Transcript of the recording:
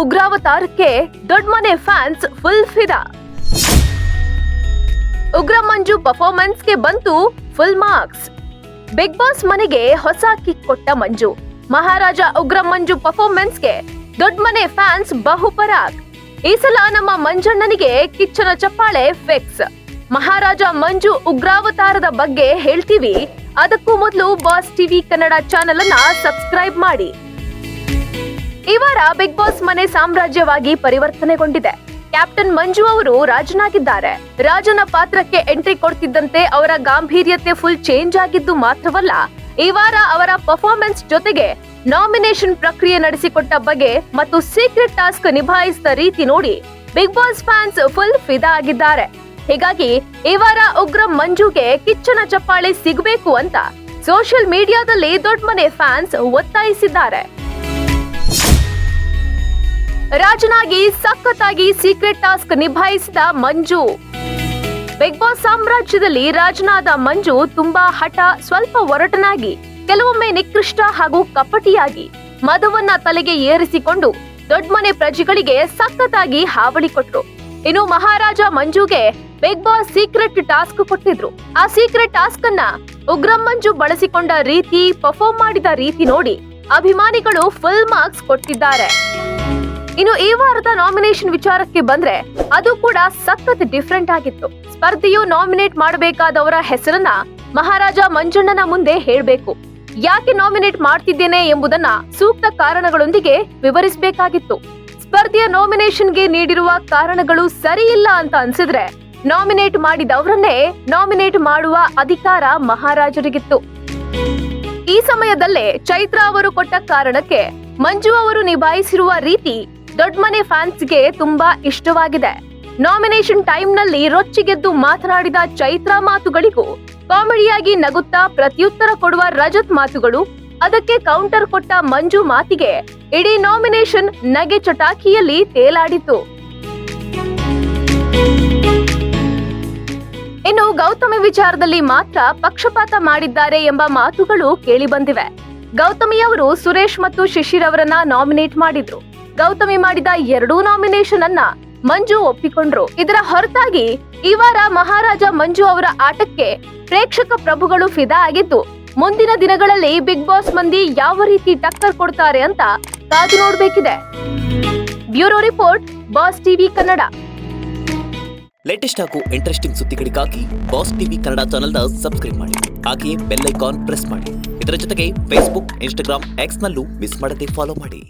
ಉಗ್ರಾವತಾರಕ್ಕೆ ದೊಡ್ಡ ಮನೆ fans full ಫಿದಾ. ಉಗ್ರ ಮಂಜು ಪರ್ಫಾರ್ಮೆನ್ಸ್ಗೆ ಬಂತು ಫುಲ್ ಮಾರ್ಕ್ಸ್. ಬಿಗ್ ಬಾಸ್ ಮನೆಗೆ ಹೊಸ ಕಿಕ್ ಕೊಟ್ಟ ಮಂಜು. ಮಹಾರಾಜ ಉಗ್ರ ಮಂಜು ಪರ್ಫಾರ್ಮೆನ್ಸ್ಗೆ ದೊಡ್ಡ ಮನೆ ಫ್ಯಾನ್ಸ್ ಬಹುಪರಾಗ್. ಈ ಸಲ ನಮ್ಮ ಮಂಜಣ್ಣನಿಗೆ ಕಿಚ್ಚನ ಚಪ್ಪಾಳೆ ಫಿಕ್ಸ್. ಮಹಾರಾಜ ಮಂಜು ಉಗ್ರಾವತಾರದ ಬಗ್ಗೆ ಹೇಳ್ತೀವಿ. ಅದಕ್ಕೂ ಮೊದಲು ಬಾಸ್ ಟಿವಿ ಕನ್ನಡ ಚಾನೆಲ್ ಅನ್ನ ಸಬ್ಸ್ಕ್ರೈಬ್ ಮಾಡಿ. ಈ ವಾರ ಬಿಗ್ ಬಾಸ್ ಮನೆ ಸಾಮ್ರಾಜ್ಯವಾಗಿ ಪರಿವರ್ತನೆಗೊಂಡಿದೆ. ಕ್ಯಾಪ್ಟನ್ ಮಂಜು ಅವರು ರಾಜನಾಗಿದ್ದಾರೆ. ರಾಜನ ಪಾತ್ರಕ್ಕೆ ಎಂಟ್ರಿ ಕೊಡ್ತಿದ್ದಂತೆ ಅವರ ಗಾಂಭೀರ್ಯತೆ ಫುಲ್ ಚೇಂಜ್ ಆಗಿದ್ದು ಮಾತ್ರವಲ್ಲ, ಈ ವಾರ ಅವರ ಪರ್ಫಾರ್ಮೆನ್ಸ್ ಜೊತೆಗೆ ನಾಮಿನೇಷನ್ ಪ್ರಕ್ರಿಯೆ ನಡೆಸಿಕೊಟ್ಟ ಬಗೆ ಮತ್ತು ಸೀಕ್ರೆಟ್ ಟಾಸ್ಕ್ ನಿಭಾಯಿಸಿದ ರೀತಿ ನೋಡಿ ಬಿಗ್ ಬಾಸ್ ಫ್ಯಾನ್ಸ್ ಫುಲ್ ಫಿದಾ ಆಗಿದ್ದಾರೆ. ಹೀಗಾಗಿ ಈ ವಾರ ಉಗ್ರ ಮಂಜುಗೆ ಕಿಚ್ಚನ ಚಪ್ಪಾಳೆ ಸಿಗಬೇಕು ಅಂತ ಸೋಷಿಯಲ್ ಮೀಡಿಯಾದಲ್ಲಿ ದೊಡ್ಡ ಮನೆ ಫ್ಯಾನ್ಸ್ ಒತ್ತಾಯಿಸಿದ್ದಾರೆ. ರಾಜನಾಗಿ ಸಖತ್ತಾಗಿ ಸೀಕ್ರೆಟ್ ಟಾಸ್ಕ್ ನಿಭಾಯಿಸಿದ ಮಂಜು. ಬಿಗ್ ಬಾಸ್ ಸಾಮ್ರಾಜ್ಯದಲ್ಲಿ ರಾಜನಾದ ಮಂಜು ತುಂಬಾ ಹಠ, ಸ್ವಲ್ಪ ಒರಟನಾಗಿ, ಕೆಲವೊಮ್ಮೆ ನಿಕೃಷ್ಟ ಹಾಗೂ ಕಪಟಿಯಾಗಿ ಮಧುವನ್ನ ತಲೆಗೆ ಏರಿಸಿಕೊಂಡು ದೊಡ್ಡ ಮನೆ ಪ್ರಜೆಗಳಿಗೆ ಸಖತ್ತಾಗಿ ಹಾವಳಿ ಕೊಟ್ರು. ಇನ್ನು ಮಹಾರಾಜ ಮಂಜುಗೆ ಬಿಗ್ ಬಾಸ್ ಸೀಕ್ರೆಟ್ ಟಾಸ್ಕ್ ಕೊಟ್ಟಿದ್ರು. ಆ ಸೀಕ್ರೆಟ್ ಟಾಸ್ಕ್ ಅನ್ನ ಉಗ್ರ ಮಂಜು ಬಳಸಿಕೊಂಡ ರೀತಿ, ಪರ್ಫಾರ್ಮ್ ಮಾಡಿದ ರೀತಿ ನೋಡಿ ಅಭಿಮಾನಿಗಳು ಫುಲ್ ಮಾರ್ಕ್ಸ್ ಕೊಟ್ಟಿದ್ದಾರೆ. ಇನ್ನು ಈ ವಾರದ ನಾಮಿನೇಷನ್ ವಿಚಾರಕ್ಕೆ ಬಂದ್ರೆ ಅದು ಕೂಡ ಸಖತ್ ಡಿಫ್ರೆಂಟ್ ಆಗಿತ್ತು. ಸ್ಪರ್ಧೆಯು ನಾಮಿನೇಟ್ ಮಾಡಬೇಕಾದವರ ಹೆಸರನ್ನ ಮಹಾರಾಜ ಮಂಜಣ್ಣನ ಮುಂದೆ ಹೇಳ್ಬೇಕು. ಯಾಕೆ ನಾಮಿನೇಟ್ ಮಾಡ್ತಿದ್ದೇನೆ ಎಂಬುದನ್ನ ಸೂಕ್ತ ಕಾರಣಗಳೊಂದಿಗೆ ವಿವರಿಸಬೇಕಾಗಿತ್ತು. ಸ್ಪರ್ಧೆಯ ನಾಮಿನೇಷನ್ಗೆ ನೀಡಿರುವ ಕಾರಣಗಳು ಸರಿ ಇಲ್ಲ ಅಂತ ಅನ್ಸಿದ್ರೆ ನಾಮಿನೇಟ್ ಮಾಡಿದವರನ್ನೇ ನಾಮಿನೇಟ್ ಮಾಡುವ ಅಧಿಕಾರ ಮಹಾರಾಜರಿಗಿತ್ತು. ಈ ಸಮಯದಲ್ಲೇ ಚೈತ್ರ ಅವರು ಕೊಟ್ಟ ಕಾರಣಕ್ಕೆ ಮಂಜು ಅವರು ನಿಭಾಯಿಸಿರುವ ರೀತಿ ದೊಡ್ಡ ಮನೆ ಫ್ಯಾನ್ಸ್ಗೆ ತುಂಬಾ ಇಷ್ಟವಾಗಿದೆ. ನಾಮಿನೇಷನ್ ಟೈಮ್ ನಲ್ಲಿ ರೊಚ್ಚಿಗೆದ್ದು ಮಾತನಾಡಿದ ಚೈತ್ರ ಮಾತುಗಳಿಗೂ, ಕಾಮಿಡಿಯಾಗಿ ನಗುತ್ತಾ ಪ್ರತ್ಯುತ್ತರ ಕೊಡುವ ರಜತ್ ಮಾತುಗಳು, ಅದಕ್ಕೆ ಕೌಂಟರ್ ಕೊಟ್ಟ ಮಂಜು ಮಾತಿಗೆ ಇಡೀ ನಾಮಿನೇಷನ್ ನಗೆ ಚಟಾಕಿಯಲ್ಲಿ ತೇಲಾಡಿತು. ಇನ್ನು ಗೌತಮಿ ವಿಚಾರದಲ್ಲಿ ಮಾತ್ರ ಪಕ್ಷಪಾತ ಮಾಡಿದ್ದಾರೆ ಎಂಬ ಮಾತುಗಳು ಕೇಳಿಬಂದಿವೆ. ಗೌತಮಿ ಅವರು ಸುರೇಶ್ ಮತ್ತು ಶಿಶಿರ್ ಅವರನ್ನ ನಾಮಿನೇಟ್ ಮಾಡಿದ್ರು. ಗೌತಮಿ ಮಾಡಿದ ಎರಡೂ ನಾಮಿನೇಷನ್ ಅನ್ನ ಮಂಜು ಒಪ್ಪಿಕೊಂಡ್ರು. ಇದರ ಹೊರತಾಗಿ ಈ ವಾರ ಮಹಾರಾಜ ಮಂಜು ಅವರ ಆಟಕ್ಕೆ ಪ್ರೇಕ್ಷಕ ಪ್ರಭುಗಳು ಫಿದಾ ಆಗಿದ್ದು, ಮುಂದಿನ ದಿನಗಳಲ್ಲಿ ಬಿಗ್ ಬಾಸ್ ಮಂದಿ ಯಾವ ರೀತಿ ಟಕ್ಕರ್ ಕೊಡ್ತಾರೆ ಅಂತ ಕಾದು ನೋಡ್ಬೇಕಿದೆ. Bureau report, Boss TV Kannada. Latest ಹಾಗೂ ಇಂಟ್ರೆಸ್ಟಿಂಗ್ ಸುದ್ದಿಗಳಿಗಾಗಿ ಬಾಸ್ ಟಿವಿ ಕನ್ನಡ ಚಾನೆಲ್ನ ಸಬ್ಸ್ಕ್ರೈಬ್ ಮಾಡಿ. ಹಾಗೆಯೇ ಬೆಲ್ ಐಕಾನ್ ಪ್ರೆಸ್ ಮಾಡಿ. ಇದರ ಜೊತೆಗೆ ಫೇಸ್ಬುಕ್, ಇನ್ಸ್ಟಾಗ್ರಾಮ್, ಎಕ್ಸ್ ನಲ್ಲೂ ಮಿಸ್ ಮಾಡದೆ ಫಾಲೋ ಮಾಡಿ.